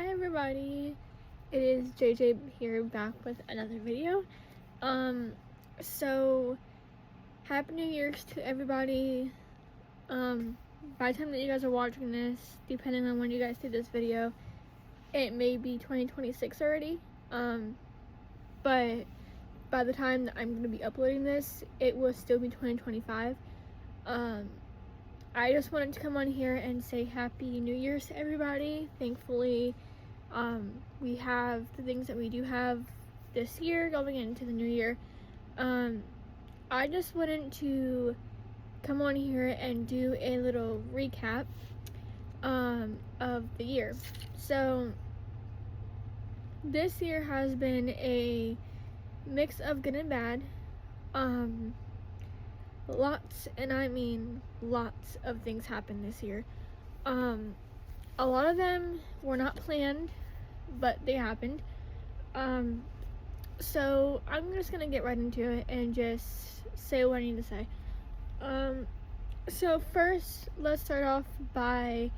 Hi everybody, it is JJ here back with another video. So happy New Year's to everybody. By the time that you guys are watching this, depending on when you guys see this video, it may be 2026 already. But by the time that I'm going to be uploading this, it will still be 2025. I just wanted to come on here and say Happy New Year's to everybody. Thankfully, we have the things that we do have this year going into the new year. I just wanted to come on here and do a little recap of the year. So this year has been a mix of good and bad. Lots, and I mean lots of things happened this year. A lot of them were not planned, but they happened. So I'm just gonna get right into it and just say what I need to say. So first, let's start off by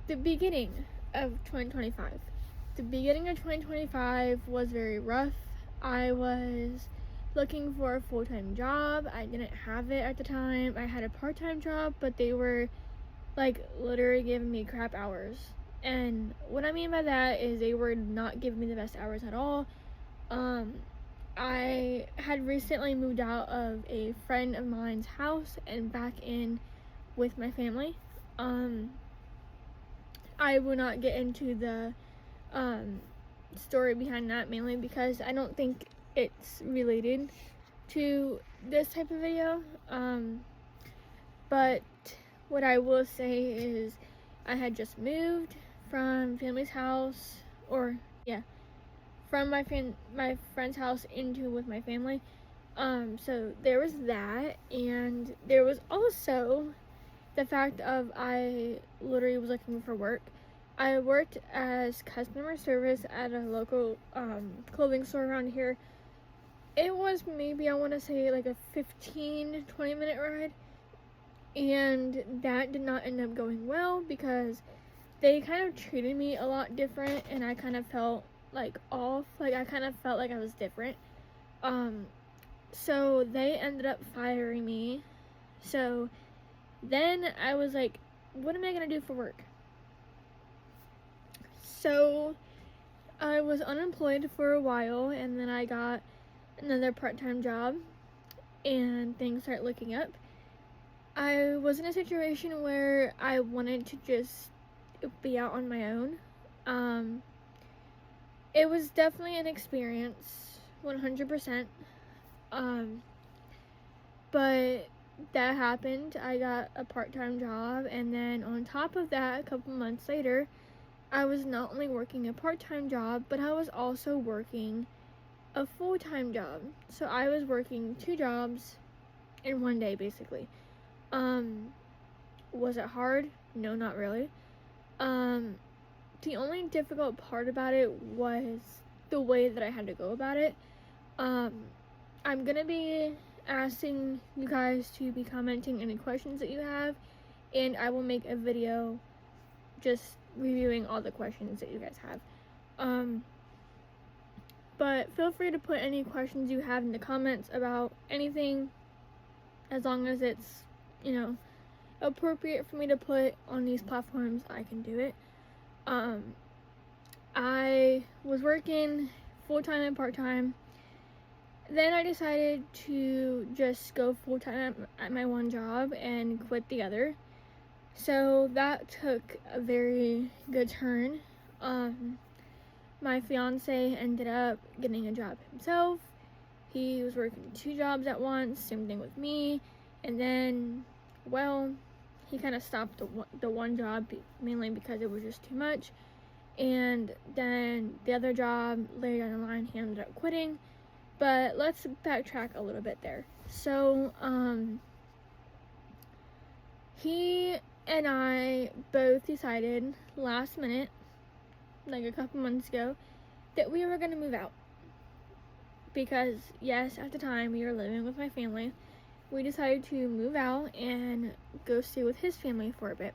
the beginning of 2025. The beginning of 2025 was very rough. I was looking for a full-time job. I didn't have it at the time. I had a part-time job, but they were like literally giving me crap hours. And what I mean by that is they were not giving me the best hours at all. I had recently moved out of a friend of mine's house and back in with my family. I will not get into the story behind that, mainly because I don't think it's related to this type of video. But what I will say is I had just moved from family's house, from my friend's house into with my family. So there was that, and there was also the fact of I literally was looking for work. I worked as customer service at a local clothing store around here. It was maybe, I want to say, like a 15-20 minute ride, and that did not end up going well because they kind of treated me a lot different, and I kind of felt like off. Like I kind of felt like I was different. So they ended up firing me. So then I was like, what am I gonna do for work? So I was unemployed for a while, and then I got another part-time job, and things started looking up. I was in a situation where I wanted to just be out on my own. It was definitely an experience, 100%. But that happened. I got a part-time job, and then on top of that, a couple months later, I was not only working a part-time job, but I was also working a full-time job. So I was working 2 jobs in one day, basically. Was it hard? No, not really. The only difficult part about it was the way that I had to go about it. I'm gonna be asking you guys to be commenting any questions that you have, and I will make a video just reviewing all the questions that you guys have. But feel free to put any questions you have in the comments about anything, as long as it's, appropriate for me to put on these platforms. I can do it. I was working full-time and part-time. Then I decided to just go full-time at my one job and quit the other. So that took a very good turn. My fiance ended up getting a job himself. He was working 2 jobs at once, same thing with me. And then, he kind of stopped the one job mainly because it was just too much. And then the other job, later down the line, he ended up quitting. But let's backtrack a little bit there. So, he and I both decided last minute, like a couple months ago, that we were going to move out. Because, yes, at the time, we were living with my family. We decided to move out and go stay with his family for a bit.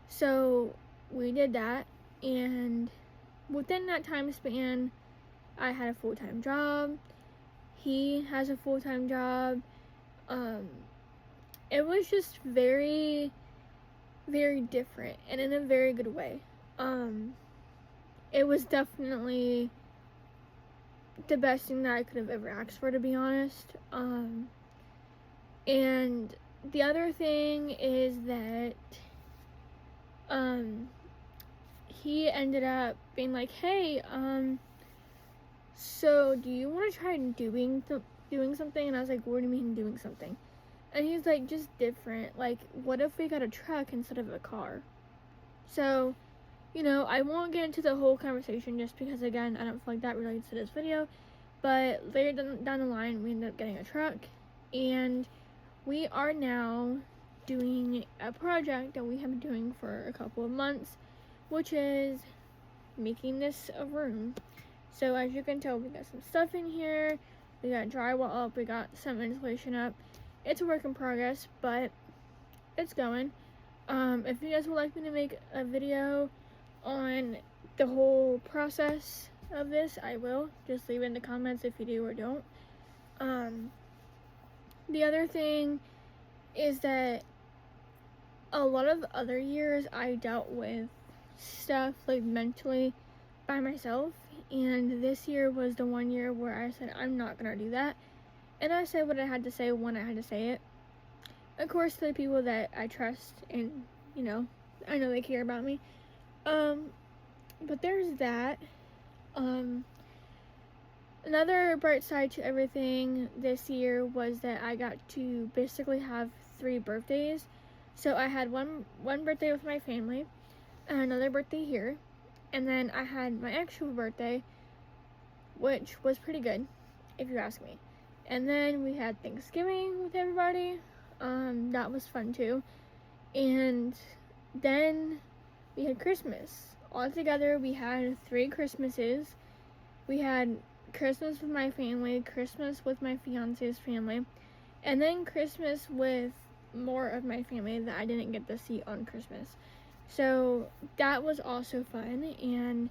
So we did that, and within that time span, I had a full-time job. He has a full-time job. It was just very, very different, and in a very good way. It was definitely the best thing that I could have ever asked for, to be honest. And the other thing is that he ended up being like, hey, so do you want to try doing something? And I was like, what do you mean doing something? And he's like, just different. Like, what if we got a truck instead of a car? So, you know, I won't get into the whole conversation just because, again, I don't feel like that relates to this video. But later down the line, we ended up getting a truck. And we are now doing a project that we have been doing for a couple of months, which is making this a room. So as you can tell, we got some stuff in here. We got drywall up. We got some insulation up. It's a work in progress, but it's going. If you guys would like me to make a video on the whole process of this, I will. Just leave it in the comments if you do or don't. The other thing is that a lot of other years I dealt with stuff like mentally by myself, and this year was the one year where I said I'm not gonna do that, and I said what I had to say when I had to say it. Of course, to the people that I trust, and you know, I know they care about me. But there's that. Another bright side to everything this year was that I got to basically have 3 birthdays. So I had one birthday with my family, and another birthday here, and then I had my actual birthday, which was pretty good, if you ask me. And then we had Thanksgiving with everybody. That was fun too. And then we had Christmas. All together, we had 3 Christmases. We had Christmas with my family, Christmas with my fiance's family, and then Christmas with more of my family that I didn't get to see on Christmas. So that was also fun, and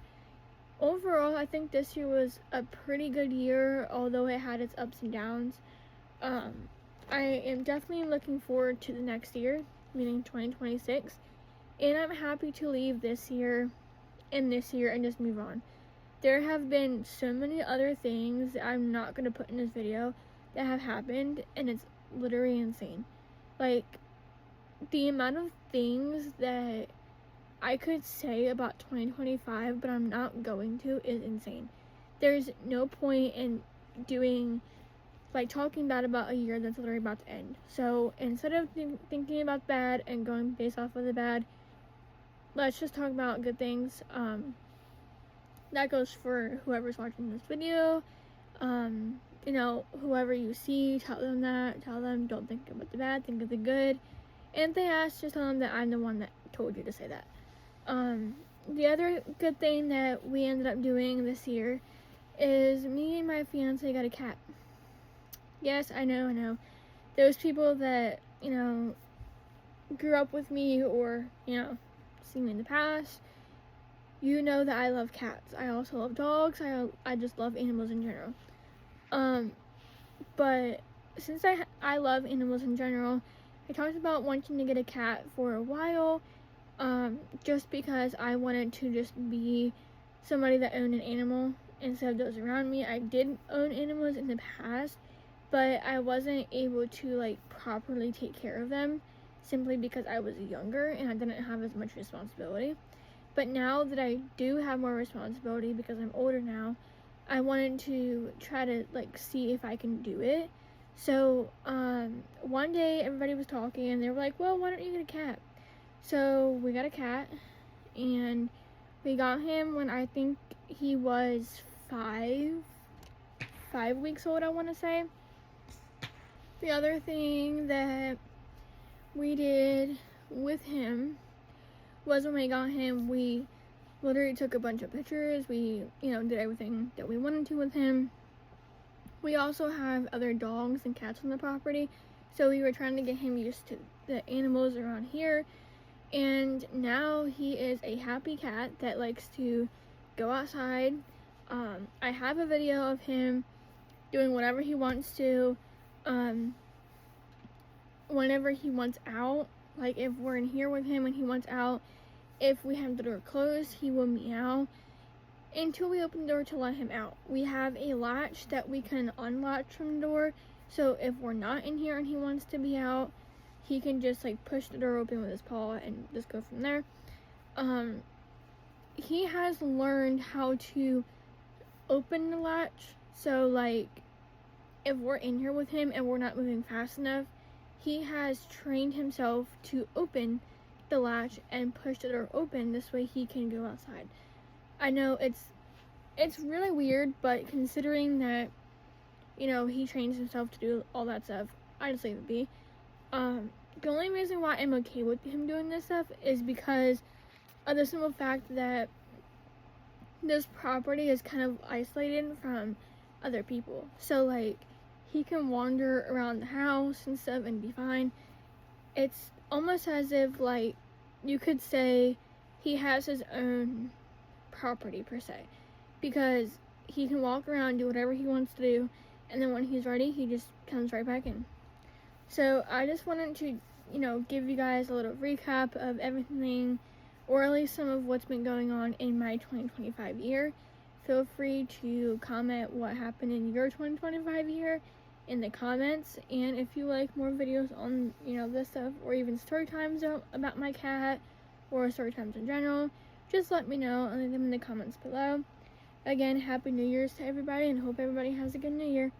overall I think this year was a pretty good year, although it had its ups and downs. I am definitely looking forward to the next year, meaning 2026, and I'm happy to leave this year and just move on. There have been so many other things that I'm not going to put in this video that have happened, and it's literally insane. Like, the amount of things that I could say about 2025, but I'm not going to, is insane. There's no point in talking bad about a year that's literally about to end. So, instead of thinking about bad and going based off of the bad, let's just talk about good things. That goes for whoever's watching this video. You know, whoever you see, tell them don't think about the bad, think of the good. And if they ask, just tell them that I'm the one that told you to say that. The other good thing that we ended up doing this year is me and my fiance got a cat. Yes, I know. Those people that, you know, grew up with me or, you know, seen me in the past, you know that I love cats. I also love dogs. I just love animals in general. But since I love animals in general, I talked about wanting to get a cat for a while, just because I wanted to just be somebody that owned an animal instead of those around me. I did own animals in the past, but I wasn't able to properly take care of them simply because I was younger and I didn't have as much responsibility. But now that I do have more responsibility because I'm older now, I wanted to try to see if I can do it. So one day everybody was talking and they were like, well, why don't you get a cat? So we got a cat, and we got him when I think he was 5 weeks old, I want to say. The other thing that we did with him was when we got him, we literally took a bunch of pictures. We, did everything that we wanted to with him. We also have other dogs and cats on the property, so we were trying to get him used to the animals around here. And now he is a happy cat that likes to go outside. I have a video of him doing whatever he wants to, whenever he wants out. Like if we're in here with him and he wants out, if we have the door closed, he will meow until we open the door to let him out. We have a latch that we can unlatch from the door, so if we're not in here and he wants to be out, he can just like push the door open with his paw and just go from there. He has learned how to open the latch, so like if we're in here with him and we're not moving fast enough, he has trained himself to open the latch and push the door open. This way he can go outside. I know it's really weird, but considering that, you know, he trains himself to do all that stuff, I just leave it be. The only reason why I'm okay with him doing this stuff is because of the simple fact that this property is kind of isolated from other people. So like he can wander around the house and stuff and be fine. It's almost as if like you could say he has his own property per se, because he can walk around, do whatever he wants to do, and then when he's ready, he just comes right back in. So I just wanted to, you know, give you guys a little recap of everything, or at least some of what's been going on in my 2025 year. Feel free to comment what happened in your 2025 year in the comments, and if you like more videos on, you know, this stuff, or even story times about my cat, or story times in general, just let me know and leave them in the comments below. Again, Happy New Year's to everybody, and hope everybody has a good New Year.